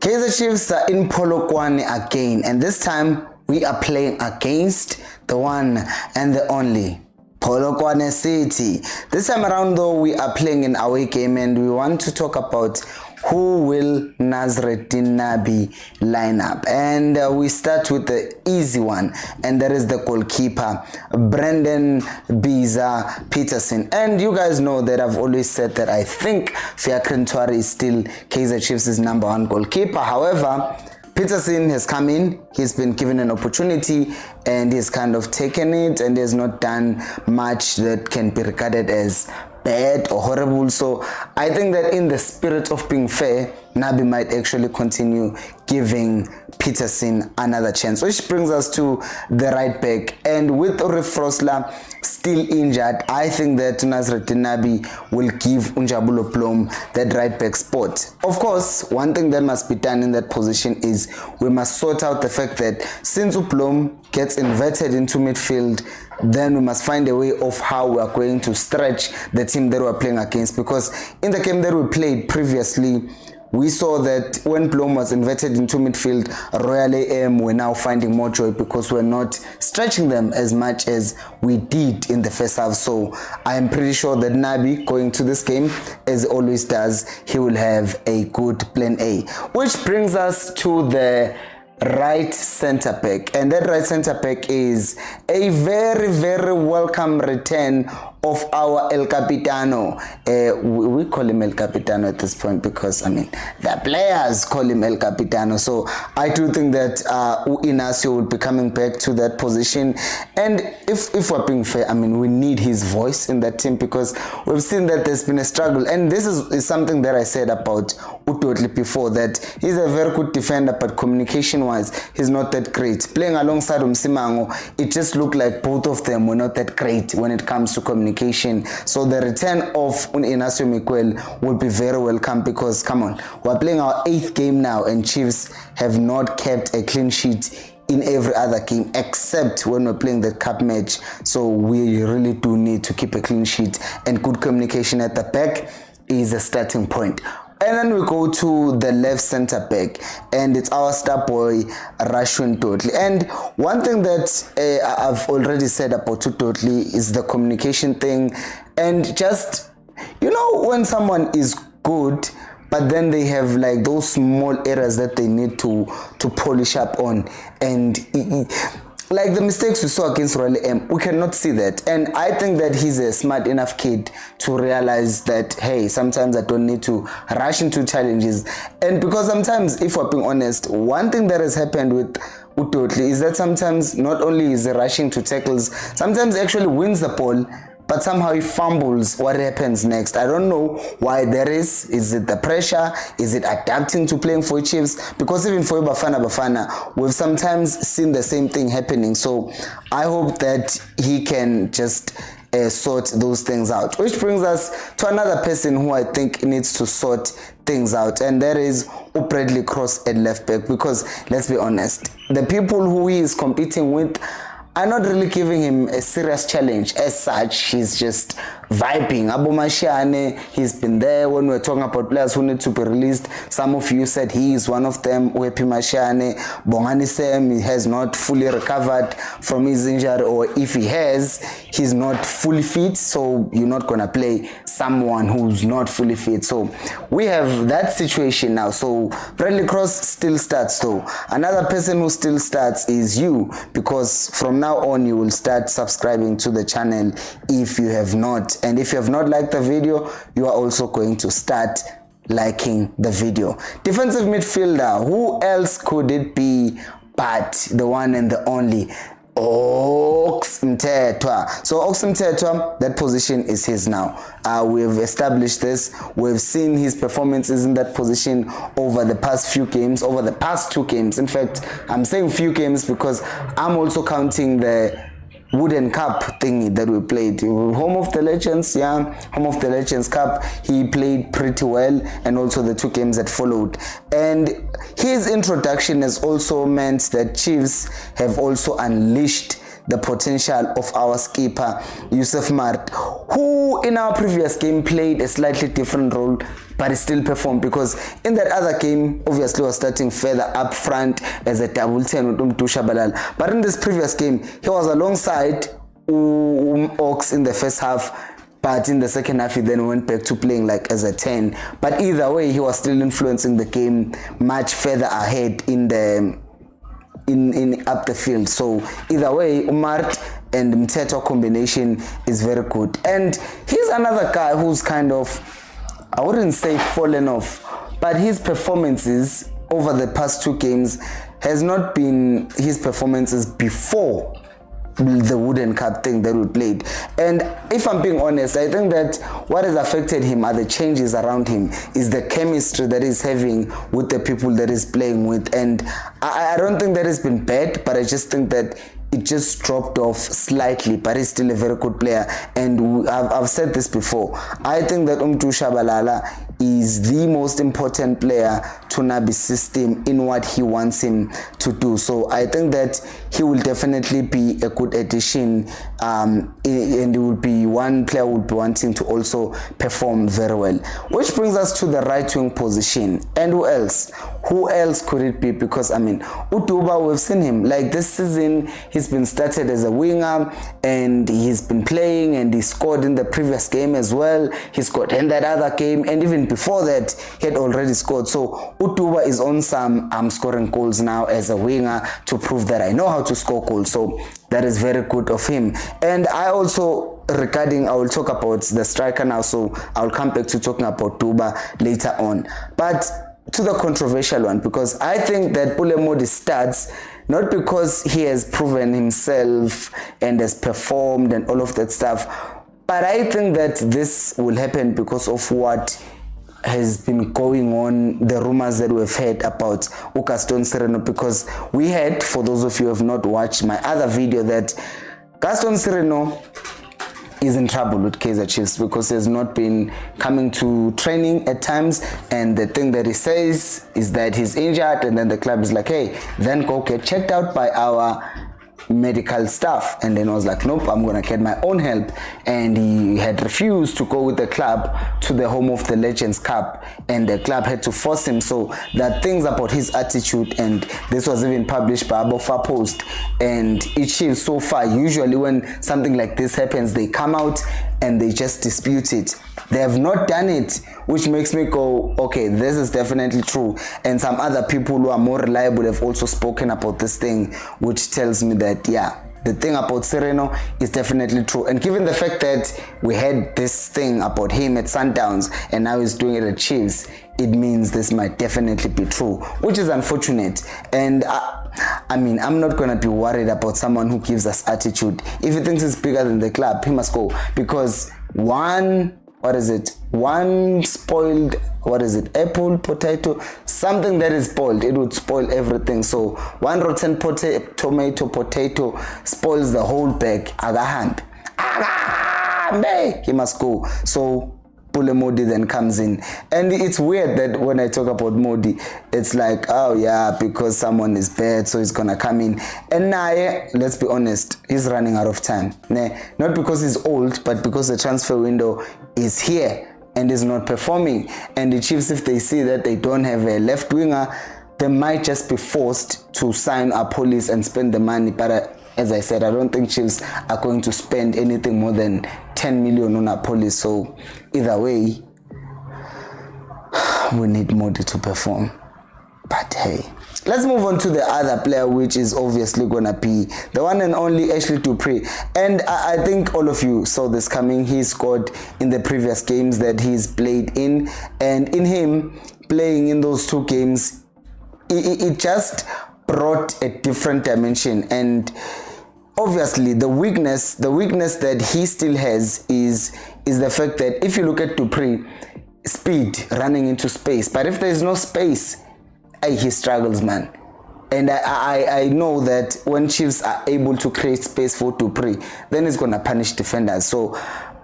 Kaizer Chiefs are in Polokwane again, and this time we are playing against the one and the only Polokwane City. This time around though, we are playing an away game and we want to talk about who will Nabi line up. And we start with the easy one, and that is the goalkeeper, Brendan Biza Peterson. And you guys know that I've always said that I think Fiacre Ntwari is still Kaizer Chiefs' #1 goalkeeper. However, Peterson has come in, he's been given an opportunity and he's kind of taken it and has not done much that can be regarded as bad or horrible. So I think that in the spirit of being fair, Nabi might actually continue giving Peterson another chance, which brings us to the right back. And with Frosler still injured, I think that Nabi will give Unjabulo Plum that right back spot. Of course, one thing that must be done in that position is we must sort out the fact that since Uplum gets inverted into midfield, then we must find a way of how we are going to stretch the team that we're playing against, because in the game that we played previously, we saw that when Blom was inverted into midfield, Royal AM were now finding more joy because we're not stretching them as much as we did in the first half. So I am pretty sure that Nabi, going to this game, as he always does, he will have a good plan A. Which brings us to the right center back, and that right center back is a very welcome return of our El Capitano. We call him El Capitano at this point because I mean the players call him El Capitano. So I do think that Inacio would be coming back to that position, and if we're being fair, I mean we need his voice in that team because we've seen that there's been a struggle, and this is something that I said about Utotli before, that he's a very good defender, but communication wise he's not that great. Playing alongside Msimango, it just looked like both of them were not that great when it comes to communication. So the return of Inacio Miquel will be very welcome because come on, we're playing our 8th game now and Chiefs have not kept a clean sheet in every other game except when we're playing the cup match. So we really do need to keep a clean sheet, and good communication at the back is a starting point. And then we go to the left center back, and it's our star boy Rashwin Totli. And one thing that I've already said about Totli is the communication thing, and just, you know, when someone is good but then they have like those small errors that they need to polish up on, and like the mistakes we saw against Royal M, we cannot see that. And I think that he's a smart enough kid to realize that, hey, sometimes I don't need to rush into challenges. And because sometimes, if we're being honest, one thing that has happened with Utotli is that sometimes not only is he rushing to tackles, sometimes he actually wins the ball, but somehow he fumbles. What happens next? I don't know why there is. Is it the pressure? Is it adapting to playing for Chiefs? Because even for Bafana, we've sometimes seen the same thing happening. So I hope that he can just sort those things out. Which brings us to another person who I think needs to sort things out, and that is Bradley Cross at left back. Because let's be honest, the people who he is competing with are not really giving him a serious challenge as such. He's just vibing. Abu Mashiane, he's been there when we're talking about players who need to be released. Some of you said he is one of them. Wepi Mashiane, Bongani Sam, he has not fully recovered from his injury, or if he has, he's not fully fit, so you're not gonna play someone who's not fully fit. So we have that situation now. So Bradley Cross still starts though. Another person who still starts is you, because from now on you will start subscribing to the channel if you have not. And if you have not liked the video, you are also going to start liking the video. Defensive midfielder, who else could it be but the one and the only Ox Mthethwa. So Ox Mthethwa, that position is his now. We've established this. We've seen his performances in that position over the past few games, over the past 2 games. In fact, I'm saying few games because I'm also counting the Wooden Cup thingy that we played. Home of the Legends, yeah, Home of the Legends Cup. He played pretty well, and also the 2 games that followed. And his introduction has also meant that Chiefs have also unleashed the potential of our skipper, Yusuf Mart, who in our previous game played a slightly different role, but he still performed, because in that other game, obviously was starting further up front as a double 10 with Shabalala. But in this previous game, he was alongside Ox in the first half, but in the second half he then went back to playing like as a 10. But either way, he was still influencing the game much further ahead in the up the field. So either way, Umart and Mteto combination is very good. And he's another guy who's kind of, I wouldn't say fallen off, but his performances over the past 2 games has not been his performances before the Wooden Cup thing that we played. And if I'm being honest, I think that what has affected him are the changes around him, is the chemistry that he's having with the people that he's playing with. And I don't think that has been bad, but I just think that it just dropped off slightly, but he's still a very good player. And I've said this before, I think that Shabalala is the most important player to Nabi's system in what he wants him to do. So I think that he will definitely be a good addition, and he will be one player who will be wanting to also perform very well. Which brings us to the right wing position. And who else? Who else could it be? Because I mean, Utuba, we've seen him like this season. He's been started as a winger and he's been playing, and he scored in the previous game as well. He scored in that other game, and even before that he had already scored. So Utuba is on some scoring goals now as a winger to prove that I know how to score goals. So that is very good of him. And I also, regarding, I will talk about the striker now, so I'll come back to talking about Tuba later on. But to the controversial one, because I think that Pulemodi starts not because he has proven himself and has performed and all of that stuff, but I think that this will happen because of what has been going on, the rumors that we've heard about Gaston Sereno. Because we had, for those of you who have not watched my other video, that Gaston Sereno is in trouble with Kaizer Chiefs because he has not been coming to training at times, and the thing that he says is that he's injured, and then the club is like, hey, then go get checked out by our medical staff. And then I was like, nope, I'm gonna get my own help. And he had refused to go with the club to the home of the Legends Cup, and the club had to force him. So there are things about his attitude, and this was even published by Abofa Post. And Chiefs so far, usually when something like this happens, they come out and they just dispute it. They have not done it, which makes me go, okay, this is definitely true. And some other people who are more reliable have also spoken about this thing, which tells me that, yeah, the thing about Sereno is definitely true. And given the fact that we had this thing about him at Sundowns and now he's doing it at Chiefs, it means this might definitely be true, which is unfortunate. And I mean, I'm not going to be worried about someone who gives us attitude. If he thinks he's bigger than the club, he must go. Because one spoiled, apple, potato, something that is spoiled, it would spoil everything. So one rotten potato spoils the whole bag. He must go. So Pule Modi then comes in. And it's weird that when I talk about Modi, it's like, oh yeah, because someone is bad, so he's gonna come in. And now, let's be honest, he's running out of time. Not because he's old, but because the transfer window is here and is not performing. And the Chiefs, if they see that they don't have a left winger, they might just be forced to sign a police and spend the money. But as I said, I don't think Chiefs are going to spend anything more than 10 million on a police. So either way, we need Modi to perform. But hey, let's move on to the other player, which is obviously gonna be the one and only Ashley Dupree. And I think all of you saw this coming. He scored in the previous games that he's played in, and in him playing in those 2 games, it just brought a different dimension. And obviously the weakness that he still has is the fact that if you look at Dupree, speed, running into space, but if there's no space, he struggles, man. And I know that when Chiefs are able to create space for Dupree, then it's gonna punish defenders. So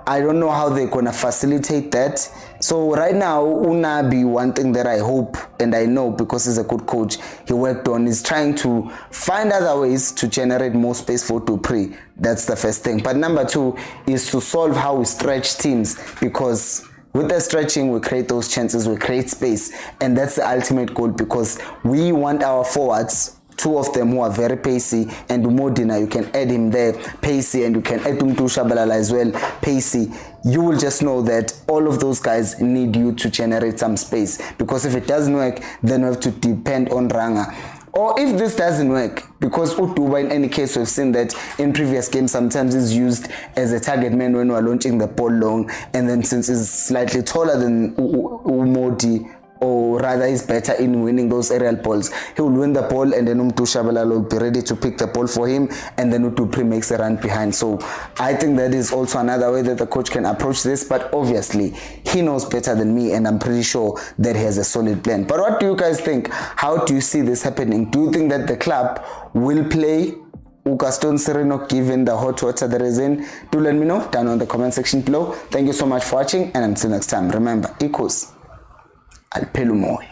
I don't know how they're gonna facilitate that. So right now, Nabi, one thing that I hope and I know because he's a good coach, he worked on is trying to find other ways to generate more space for Dupree. That's the first thing. But number two is to solve how we stretch teams, because with the stretching, we create those chances, we create space, and that's the ultimate goal, because we want our forwards, two of them who are very pacey, and Modena, you can add him there, pacey, and you can add Shabalala as well, pacey. You will just know that all of those guys need you to generate some space, because if it doesn't work, then we have to depend on Ranga. Or if this doesn't work, because Utuba, in any case, we've seen that in previous games, sometimes is used as a target man when we're launching the ball long, and then since he's slightly taller than Umodi, or rather is better in winning those aerial balls, he will win the ball, and then Shabalala will be ready to pick the ball for him, and then Utupri makes a run behind. So I think that is also another way that the coach can approach this, but obviously he knows better than me, and I'm pretty sure that he has a solid plan. But what do you guys think? How do you see this happening? Do you think that the club will play Gaston Sereno given the hot water that is in? Do let me know down on the comment section below. Thank you so much for watching, and until next time, remember, equals al pelo moya.